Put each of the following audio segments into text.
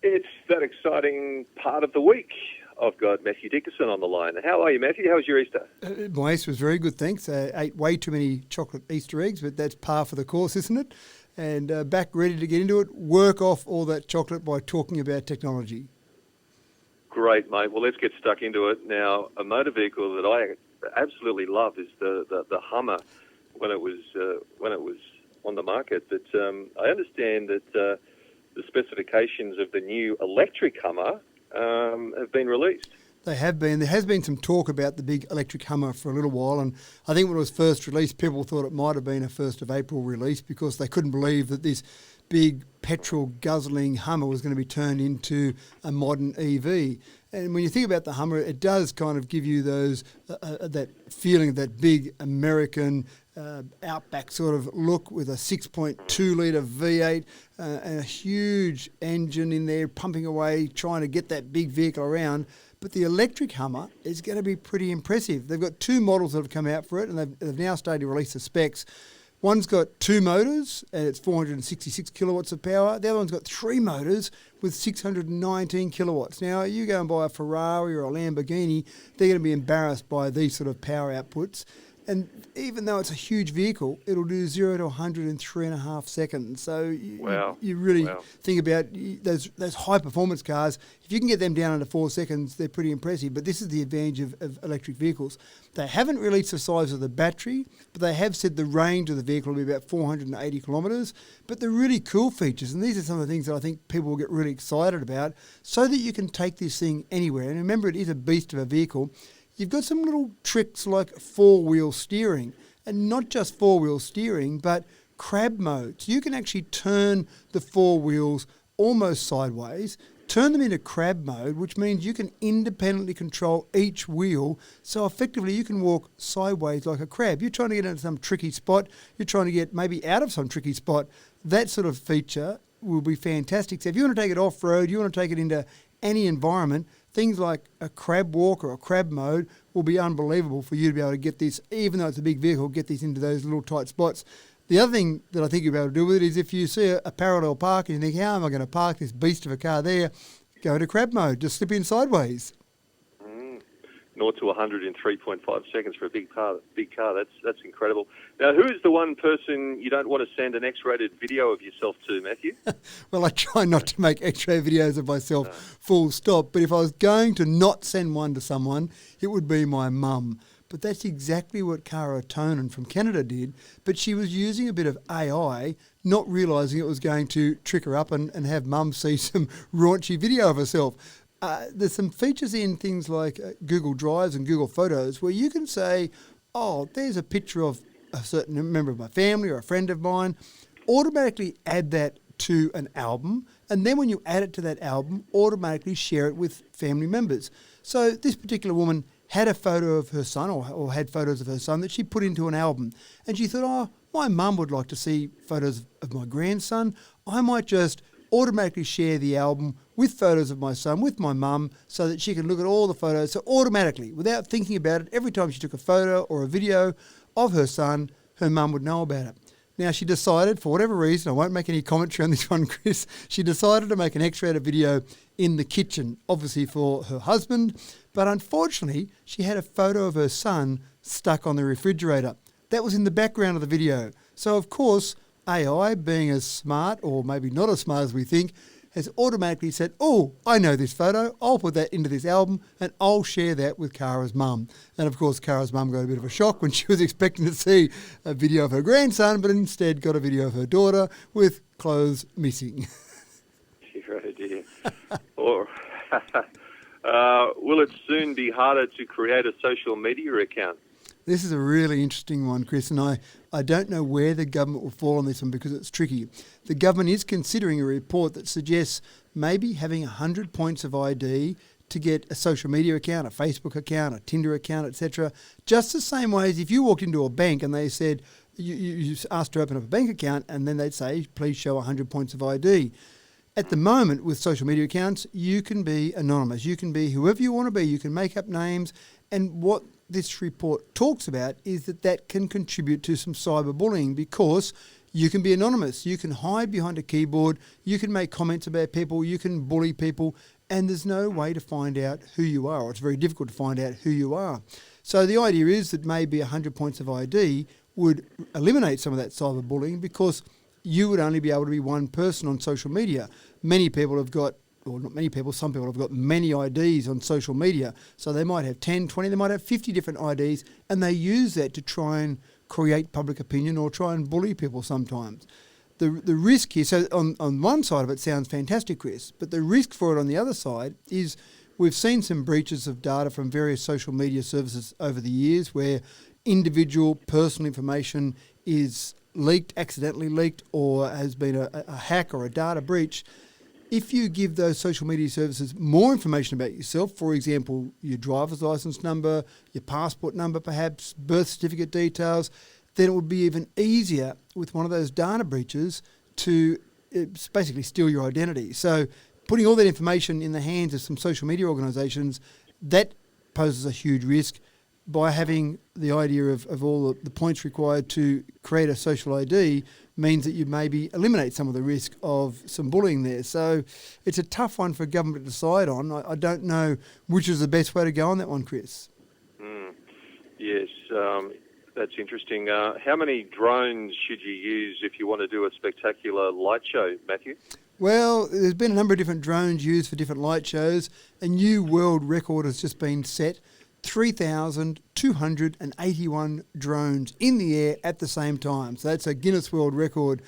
It's that exciting part of the week. I've got Matthew Dickerson on the line. How are you, Matthew? How was your Easter? My Easter was very good, thanks. I ate way too many chocolate Easter eggs, but that's par for the course, isn't it? And back ready to get into it, work off all that chocolate by talking about technology. Great, mate. Well, let's get stuck into it. Now, a motor vehicle that I absolutely love is the Hummer when it was on the market. But I understand that the specifications of the new electric Hummer have been released. They have been. There has been some talk about the big electric Hummer for a little while, and I think when it was first released, people thought it might have been a 1st of April release because they couldn't believe that this big petrol-guzzling Hummer was going to be turned into a modern EV. And when you think about the Hummer, it does kind of give you those that feeling of that big American outback sort of look with a 6.2 litre V8 and a huge engine in there pumping away, trying to get that big vehicle around. But the electric Hummer is going to be pretty impressive. They've got 2 models that have come out for it, and they've now started to release the specs. One's got 2 motors, and it's 466 kilowatts of power. The other one's got 3 motors with 619 kilowatts. Now, you go and buy a Ferrari or a Lamborghini, they're going to be embarrassed by these sort of power outputs. And even though it's a huge vehicle, it'll do 0 to 100 in 3.5 seconds. So you really think about those high-performance cars. If you can get them down under 4 seconds, they're pretty impressive. But this is the advantage of electric vehicles. They haven't released the size of the battery, but they have said the range of the vehicle will be about 480 kilometres. But the really cool features, and these are some of the things that I think people will get really excited about, so that you can take this thing anywhere. And remember, it is a beast of a vehicle. You've got some little tricks like 4-wheel steering, and not just 4-wheel steering, but crab mode. So you can actually turn the 4 wheels almost sideways, turn them into crab mode, which means you can independently control each wheel. So effectively you can walk sideways like a crab. You're trying to get into some tricky spot, you're trying to get maybe out of some tricky spot. That sort of feature will be fantastic. So if you want to take it off-road, you want to take it into any environment, things like a crab walk or a crab mode will be unbelievable for you to be able to get this, even though it's a big vehicle, get this into those little tight spots. The other thing that I think you'll be able to do with it is if you see a parallel park and you think, how am I going to park this beast of a car there? Go into crab mode, just slip in sideways. 0 to 100 in 3.5 seconds for a big car. That's incredible. Now, who is the one person you don't want to send an X-rated video of yourself to, Matthew? Well, I try not to make X-rated videos of myself, full stop. But if I was going to not send one to someone, it would be my mum. But that's exactly what Cara Tonin from Canada did. But she was using a bit of AI, not realising it was going to trick her up and have mum see some raunchy video of herself. There's some features in things like Google Drives and Google Photos where you can say, oh, there's a picture of a certain member of my family or a friend of mine. Automatically add that to an album, and then when you add it to that album, automatically share it with family members. So this particular woman had a photo of her son or had photos of her son that she put into an album. And she thought, oh, my mum would like to see photos of my grandson. I might just automatically share the album with photos of my son, with my mum, so that she can look at all the photos. So automatically, without thinking about it, every time she took a photo or a video of her son, her mum would know about it. Now, she decided, for whatever reason, I won't make any commentary on this one, Chris, she decided to make an X-rated video in the kitchen, obviously for her husband, but unfortunately, she had a photo of her son stuck on the refrigerator. That was in the background of the video. So, of course, AI, being as smart, or maybe not as smart as we think, has automatically said, oh, I know this photo, I'll put that into this album and I'll share that with Cara's mum. And of course, Cara's mum got a bit of a shock when she was expecting to see a video of her grandson, but instead got a video of her daughter with clothes missing. Oh dear. Or, will it soon be harder to create a social media account? This is a really interesting one, Chris, and I don't know where the government will fall on this one because it's tricky. The government is considering a report that suggests maybe having 100 points of ID to get a social media account, a Facebook account, a Tinder account, etc. Just the same way as if you walked into a bank and they said, you asked to open up a bank account, and then they'd say, please show 100 points of ID. At the moment, with social media accounts, you can be anonymous. You can be whoever you want to be. You can make up names. And what this report talks about is that can contribute to some cyberbullying because You can be anonymous. You can hide behind a keyboard. You can make comments about people. You can bully people. And there's no way to find out who you are, or it's very difficult to find out who you are. So the idea is that maybe 100 points of ID would eliminate some of that cyberbullying, because you would only be able to be one person on social media. Many people have got, or not many people, some people have got many IDs on social media. So they might have 10, 20, they might have 50 different IDs, and they use that to try and create public opinion or try and bully people sometimes. The risk here, so on one side of it sounds fantastic, Chris, but the risk for it on the other side is we've seen some breaches of data from various social media services over the years where individual personal information is leaked, accidentally leaked, or has been a hack or a data breach. If you give those social media services more information about yourself, for example, your driver's license number, your passport number perhaps, birth certificate details, then it would be even easier with one of those data breaches to basically steal your identity. So putting all that information in the hands of some social media organisations, that poses a huge risk. By having the idea of all the points required to create a social ID means that you maybe eliminate some of the risk of some bullying there. So it's a tough one for government to decide on. I don't know which is the best way to go on that one, Chris. Yes, that's interesting. How many drones should you use if you want to do a spectacular light show, Matthew? Well, there's been a number of different drones used for different light shows. A new world record has just been set. 3,281 drones in the air at the same time. So that's a Guinness World Record.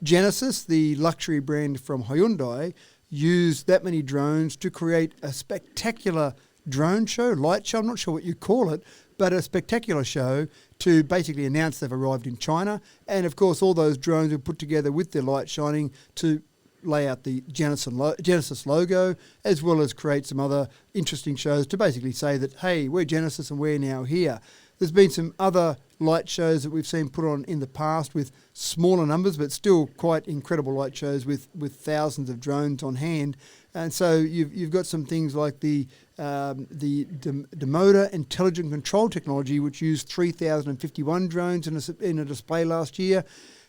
Genesis, the luxury brand from Hyundai, used that many drones to create a spectacular drone show, light show, I'm not sure what you call it, but a spectacular show to basically announce they've arrived in China. And of course, all those drones were put together with their light shining to lay out the Genesis logo, as well as create some other interesting shows to basically say that, hey, we're Genesis and we're now here. There's been some other light shows that we've seen put on in the past with smaller numbers, but still quite incredible light shows with thousands of drones on hand. And so you've got some things like the Demoda Intelligent Control Technology, which used 3,051 drones in a display last year.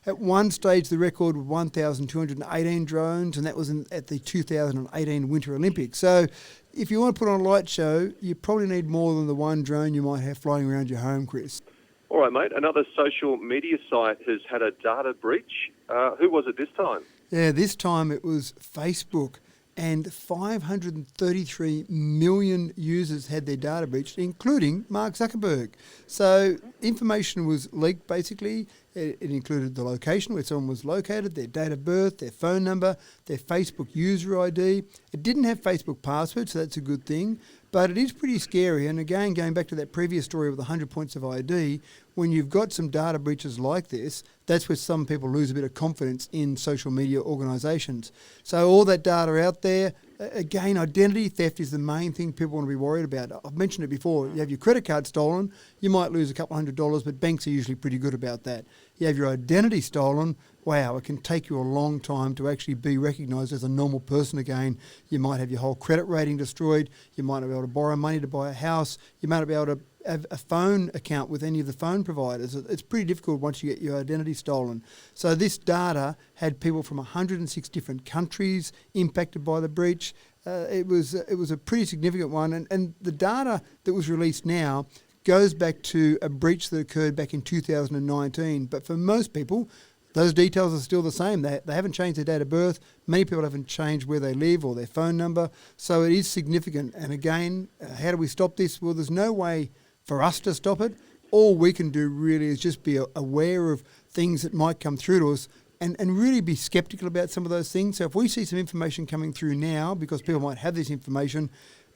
At one stage, the record was 1,218 drones, and that was at the 2018 Winter Olympics. So if you want to put on a light show, you probably need more than the one drone you might have flying around your home, Chris. All right, mate. Another social media site has had a data breach. Who was it this time? Yeah, this time it was Facebook. And 533 million users had their data breached, including Mark Zuckerberg. So information was leaked, basically. It included the location where someone was located, their date of birth, their phone number, their Facebook user ID. It didn't have Facebook password, so that's a good thing. But it is pretty scary. And again, going back to that previous story with 100 points of ID, when you've got some data breaches like this, that's where some people lose a bit of confidence in social media organisations. So all that data out there, again, identity theft is the main thing people want to be worried about. I've mentioned it before. You have your credit card stolen, you might lose a couple $100, but banks are usually pretty good about that. You have your identity stolen, wow, it can take you a long time to actually be recognised as a normal person again. You might have your whole credit rating destroyed. You might not be able to borrow money to buy a house. You might not be able to have a phone account with any of the phone providers. It's pretty difficult once you get your identity stolen. So this data had people from 106 different countries impacted by the breach. It was a pretty significant one. And the data that was released now goes back to a breach that occurred back in 2019. But for most people, those details are still the same. They haven't changed their date of birth. Many people haven't changed where they live or their phone number. So it is significant. And again, how do we stop this? Well, there's no way for us to stop it. All we can do really is just be aware of things that might come through to us and really be sceptical about some of those things. So if we see some information coming through now, because people might have this information,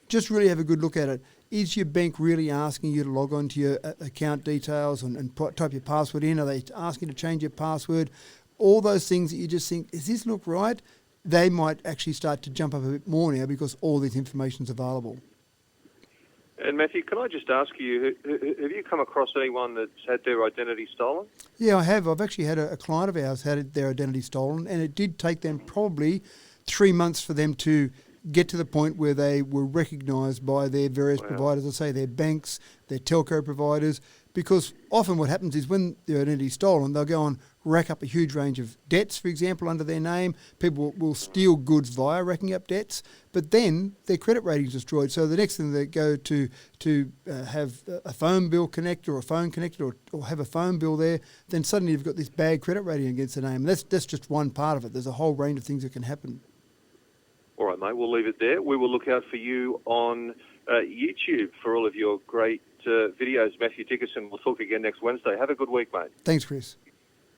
just really have a good look at it. Is your bank really asking you to log on to your account details and type your password in? Are they asking you to change your password? All those things that you just think, does this look right? They might actually start to jump up a bit more now because all this information is available. And Matthew, can I just ask you, have you come across anyone that's had their identity stolen? Yeah, I have. I've actually had a client of ours had their identity stolen, and it did take them probably 3 months for them to get to the point where they were recognised by their various providers, I say their banks, their telco providers, because often what happens is when their identity is stolen, they'll go on rack up a huge range of debts, for example, under their name. People will steal goods via racking up debts, but then their credit rating is destroyed. So the next thing they go to have a phone bill connected or a phone connected or have a phone bill there, then suddenly you've got this bad credit rating against the name. That's just one part of it. There's a whole range of things that can happen. All right, mate, we'll leave it there. We will look out for you on YouTube for all of your great videos. Matthew Dickerson, we'll talk again next Wednesday. Have a good week, mate. Thanks, Chris.